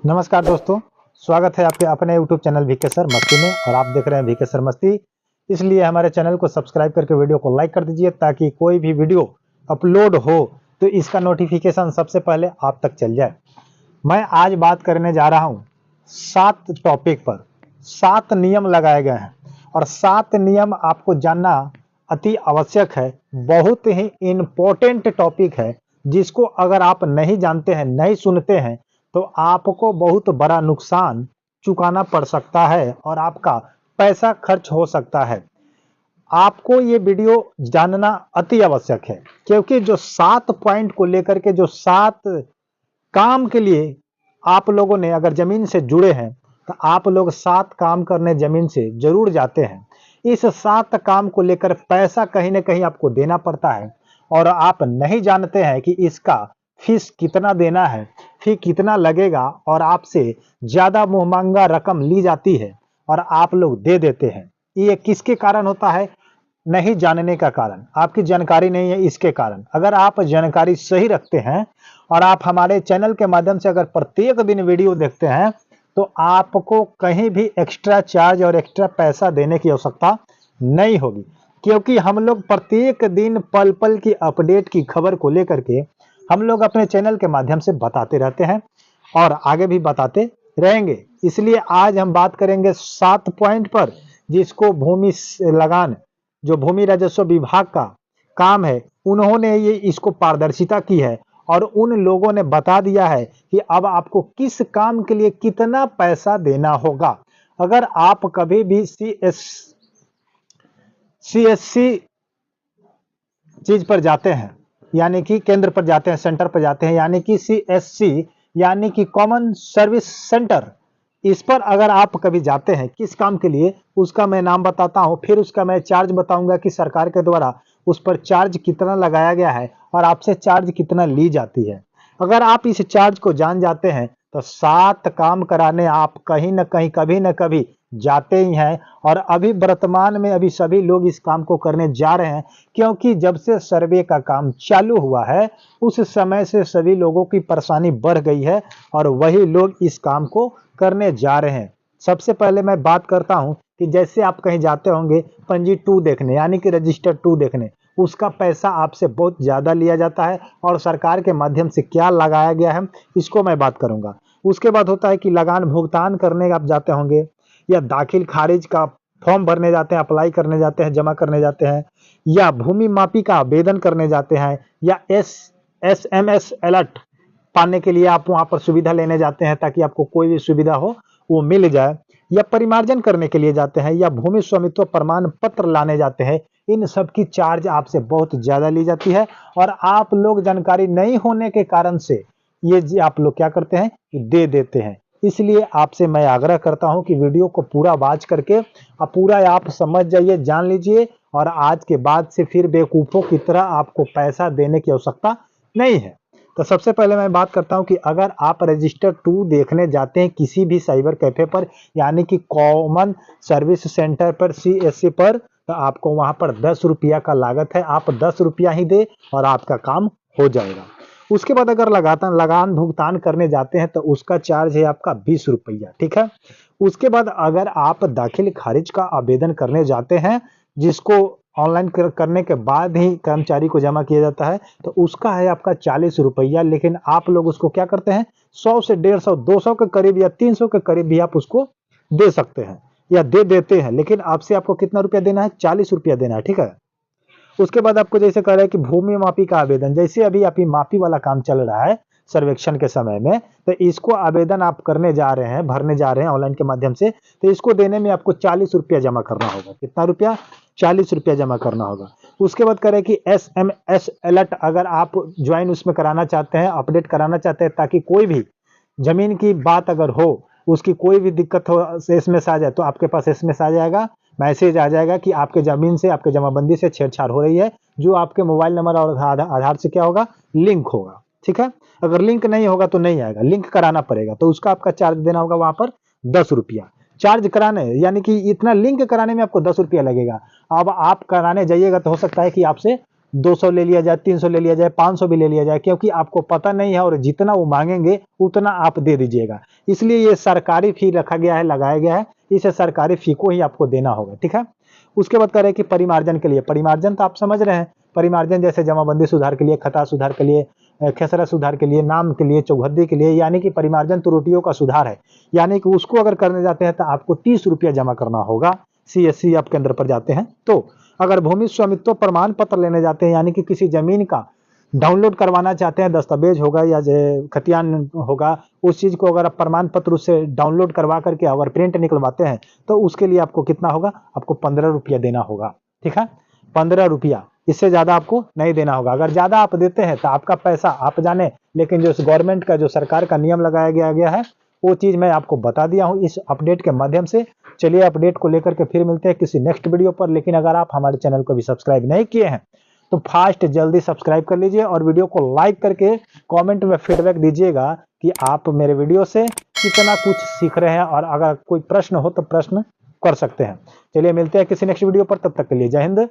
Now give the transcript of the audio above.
नमस्कार दोस्तों, स्वागत है आपके अपने YouTube चैनल वीके सर मस्ती में। और आप देख रहे हैं वीके सर मस्ती। इसलिए हमारे चैनल को सब्सक्राइब करके वीडियो को लाइक कर दीजिए ताकि कोई भी वीडियो अपलोड हो तो इसका नोटिफिकेशन सबसे पहले आप तक चल जाए। मैं आज बात करने जा रहा हूँ 7 टॉपिक पर। 7 नियम लगाए गए हैं और 7 नियम आपको जानना अति आवश्यक है। बहुत ही इम्पोर्टेंट टॉपिक है जिसको अगर आप नहीं जानते हैं, नहीं सुनते हैं तो आपको बहुत बड़ा नुकसान चुकाना पड़ सकता है और आपका पैसा खर्च हो सकता है। आपको ये वीडियो जानना अति आवश्यक है क्योंकि जो 7 पॉइंट को लेकर के जो 7 काम के लिए आप लोगों ने अगर जमीन से जुड़े हैं तो आप लोग 7 काम करने जमीन से जरूर जाते हैं। इस 7 काम को लेकर पैसा कहीं ना कहीं आपको देना पड़ता है और आप नहीं जानते हैं कि इसका फीस कितना देना है, फी कितना लगेगा और आपसे ज्यादा मुंहमांगा रकम ली जाती है और आप लोग दे देते हैं। ये किसके कारण होता है? नहीं जानने का कारण, आपकी जानकारी नहीं है इसके कारण। अगर आप जानकारी सही रखते हैं और आप हमारे चैनल के माध्यम से अगर प्रत्येक दिन वीडियो देखते हैं तो आपको कहीं भी एक्स्ट्रा चार्ज और एक्स्ट्रा पैसा देने की आवश्यकता नहीं होगी क्योंकि हम लोग प्रत्येक दिन पल पल की अपडेट की खबर को लेकर के हम लोग अपने चैनल के माध्यम से बताते रहते हैं और आगे भी बताते रहेंगे। इसलिए आज हम बात करेंगे 7 पॉइंट पर जिसको भूमि लगान, जो भूमि राजस्व विभाग का काम है, उन्होंने ये इसको पारदर्शिता की है और उन लोगों ने बता दिया है कि अब आपको किस काम के लिए कितना पैसा देना होगा। अगर आप कभी भी सीएससी चीज पर जाते हैं, यानी कि केंद्र पर जाते हैं, सेंटर पर जाते हैं, यानी कि सीएससी यानी कि कॉमन सर्विस सेंटर, इस पर अगर आप कभी जाते हैं किस काम के लिए उसका मैं नाम बताता हूं, फिर उसका मैं चार्ज बताऊंगा कि सरकार के द्वारा उस पर चार्ज कितना लगाया गया है और आपसे चार्ज कितना ली जाती है। अगर आप इस चार्ज को जान जाते हैं तो 7 काम कराने आप कहीं ना कहीं कभी ना कभी जाते ही हैं। और अभी वर्तमान में अभी सभी लोग इस काम को करने जा रहे हैं क्योंकि जब से सर्वे का काम चालू हुआ है उस समय से सभी लोगों की परेशानी बढ़ गई है और वही लोग इस काम को करने जा रहे हैं। सबसे पहले मैं बात करता हूं कि जैसे आप कहीं जाते होंगे पंजी 2 देखने, यानी कि रजिस्टर 2 देखने, उसका पैसा आपसे बहुत ज्यादा लिया जाता है और सरकार के माध्यम से क्या लगाया गया है इसको मैं बात करूंगा। उसके बाद होता है कि लगान भुगतान करने आप जाते होंगे या दाखिल खारिज का फॉर्म भरने जाते हैं, अप्लाई करने जाते हैं, जमा करने जाते हैं, या भूमि मापी का आवेदन करने जाते हैं, या एसएमएस अलर्ट पाने के लिए आप वहां पर सुविधा लेने जाते हैं ताकि आपको कोई भी सुविधा हो वो मिल जाए, या परिमार्जन करने के लिए जाते हैं, या भूमि स्वामित्व प्रमाण पत्र लाने जाते हैं। इन सब की चार्ज आपसे बहुत ज्यादा ली जाती है और आप लोग जानकारी नहीं होने के कारण से ये आप लोग क्या करते हैं, दे देते हैं। इसलिए आपसे मैं आग्रह करता हूं कि वीडियो को पूरा वॉच करके पूरा आप समझ जाइए, जान लीजिए और आज के बाद से फिर बेवकूफों की तरह आपको पैसा देने की आवश्यकता नहीं है। तो सबसे पहले मैं बात करता हूं कि अगर आप रजिस्टर 2 देखने जाते हैं किसी भी साइबर कैफे पर, यानी कि कॉमन सर्विस सेंटर पर, सीएससी पर, तो आपको वहां पर 10 रुपया का लागत है। आप 10 रुपया ही दे और आपका काम हो जाएगा। उसके बाद अगर लगान भुगतान करने जाते हैं तो उसका चार्ज है आपका 20 रुपया, ठीक है। उसके बाद अगर आप दाखिल खारिज का आवेदन करने जाते हैं जिसको ऑनलाइन करने के बाद ही कर्मचारी को जमा किया जाता है तो उसका है आपका 40 रुपया। लेकिन आप लोग उसको क्या करते हैं, 100 से 150 200 के करीब या 300 के करीब भी आप उसको दे सकते हैं या दे देते हैं। लेकिन आपसे आपको कितना रुपया देना है, 40 रुपया देना है, ठीक है। उसके बाद आपको जैसे कह रहा है कि भूमि मापी का आवेदन, जैसे अभी आपकी मापी वाला काम चल रहा है सर्वेक्षण के समय में, तो इसको आवेदन आप करने जा रहे हैं, भरने जा रहे हैं ऑनलाइन के माध्यम से, तो इसको देने में आपको 40 रुपया जमा करना होगा। कितना रुपया? 40 रुपया जमा करना होगा। उसके बाद कह रहे हैं कि एसएमएस अलर्ट अगर आप ज्वाइन उसमें कराना चाहते हैं, अपडेट कराना चाहते हैं ताकि कोई भी जमीन की बात अगर हो, उसकी कोई भी दिक्कत हो, एसएमएस आ जाए तो आपके पास एसएमएस आ जाएगा, मैसेज आ जाएगा कि आपके जमीन से, आपके जमाबंदी से छेड़छाड़ हो रही है, जो आपके मोबाइल नंबर और आधार से क्या होगा, लिंक होगा, ठीक है। अगर लिंक नहीं होगा तो नहीं आएगा, लिंक कराना पड़ेगा, तो उसका आपका चार्ज देना होगा वहां पर 10 रुपया। चार्ज कराने यानी कि इतना लिंक कराने में आपको 10 रुपया लगेगा। अब आप कराने जाइएगा तो हो सकता है कि आपसे 200 ले लिया जाए, 300 ले लिया जाए, 500 भी ले लिया जाए, क्योंकि आपको पता नहीं है और जितना वो मांगेंगे उतना आप दे दीजिएगा। इसलिए ये सरकारी फी रखा गया है, लगाया गया है, इसे सरकारी फी को ही आपको देना होगा, ठीक है। उसके बाद कह रहे हैं कि परिमार्जन के लिए, परिमार्जन तो आप समझ रहे हैं, परिमार्जन जैसे जमाबंदी सुधार के लिए, खता सुधार के लिए, खेसरा सुधार के लिए, नाम के लिए, चौहद्दी के लिए, यानी कि परिमार्जन त्रुटियों का सुधार है, यानी कि उसको अगर करने जाते हैं तो आपको 30 रुपया जमा करना होगा। CSC आप केंद्र पर जाते हैं तो। अगर भूमि स्वामित्व प्रमाण पत्र लेने जाते हैं, यानी कि किसी जमीन का डाउनलोड करवाना चाहते हैं, दस्तावेज होगा या खतियान होगा, उस चीज को अगर आप प्रमाण पत्र उससे डाउनलोड करवा करके अगर प्रिंट निकलवाते हैं तो उसके लिए आपको कितना होगा, आपको 15 रुपया देना होगा, ठीक है, 15 रुपया, इससे ज्यादा आपको नहीं देना होगा। अगर ज्यादा आप देते हैं तो आपका पैसा आप जाने, लेकिन जो गवर्नमेंट का, जो सरकार का नियम लगाया गया है वो चीज मैं आपको बता दिया हूं इस अपडेट के माध्यम से। चलिए अपडेट को लेकर के फिर मिलते हैं किसी नेक्स्ट वीडियो पर। लेकिन अगर आप हमारे चैनल को भी सब्सक्राइब नहीं किए हैं तो फास्ट जल्दी सब्सक्राइब कर लीजिए और वीडियो को लाइक करके कमेंट में फीडबैक दीजिएगा कि आप मेरे वीडियो से कितना कुछ सीख रहे हैं, और अगर कोई प्रश्न हो तो प्रश्न कर सकते हैं। चलिए मिलते हैं किसी नेक्स्ट वीडियो पर, तब तक के लिए जय हिंद,